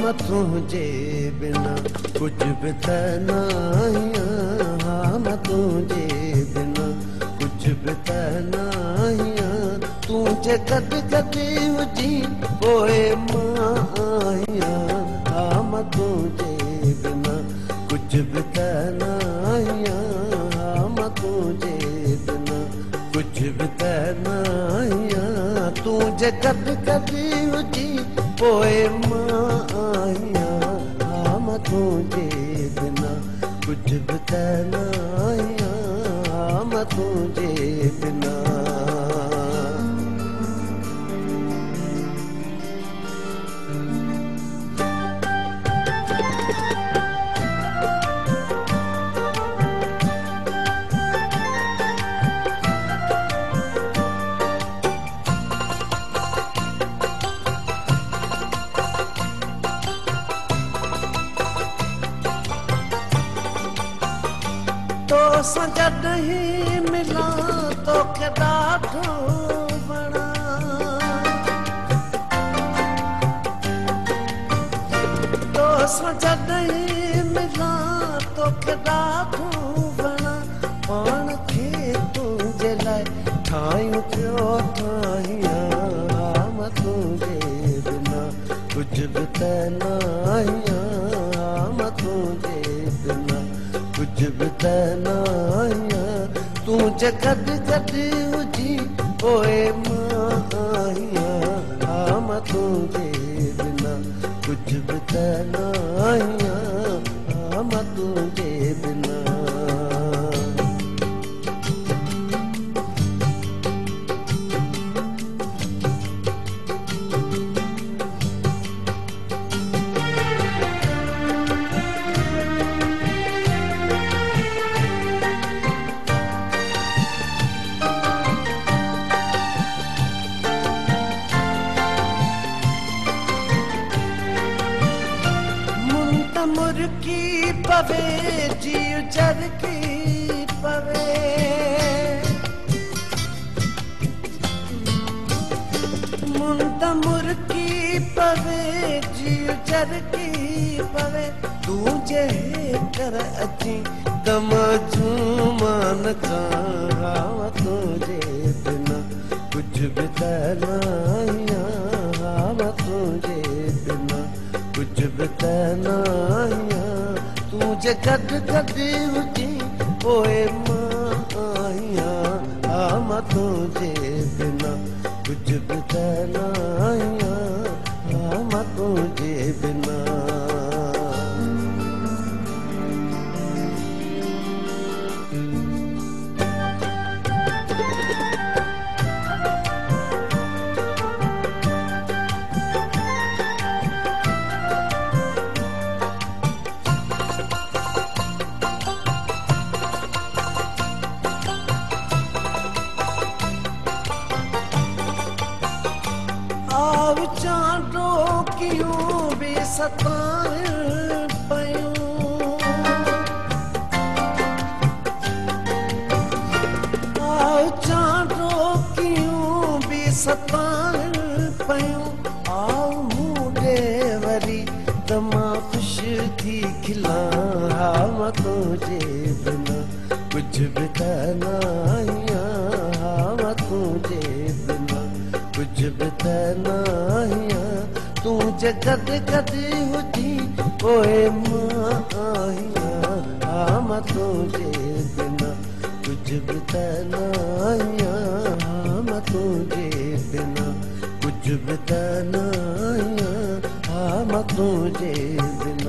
मां तुझे बिना कुछ भी नहीं, हाँ मां तुझे बिना कुछ भी नहीं। तुझे कद कद हुजी पोए मां आया, हाँ मां तुझे बिना कुछ भी नहीं, हाँ मां तुझे बिना कुछ भी नहीं। तुझे कद कद हुजी पोए मां आया, हाँ मां तुझे बिना कुछ भी नहीं, हाँ मां तुझे बिना। तो सजद ही मिला तो के ॾाढो बणा, तो सजद ही मिला तो के ॾाढो बणा। पाण खे तुंहिंजे लाइ ठाहियूं पियो ठाहियां, मां तुंहिंजे बिना कुझु बि त नाहियां, मां तुंहिंजे बिना कुछ भी नहीं। तुझे कद कद हुजी पोए मां आया, हाँ मां तुझे बिना कुछ भी नहीं, हाँ मां तुझे बिना। मुर्की पवे जीव चरकी पवे, मुंड मुर्की पवे जीव चरकी पवे। तुझे कर अची कम जुमान का, तुझे बिना कुछ भी नहीं, हाँ तुझे बिना कुछ भी नहीं। तुझे कद कद हुजी पोए मां आया, हाँ मां तुझे बिना कुछ भी नहीं, हाँ मां तुझे बिना। आव चांडो क्यों भी सताए पयूं, आव चांडो क्यों भी सताए पयूं। आव मूडे वरी तमा खुश थी खिला, हाँ मां तुझे बिना कुछ भी नहीं, हाँ मां तुझे बिना कुछ भी नहीं। तुझे कद कद हुजी पोए मां आया, हाँ मां तुझे बिना कुछ भी नहीं, हाँ मां तुझे बिना कुछ भी नहीं, हाँ मां तुझे बिना।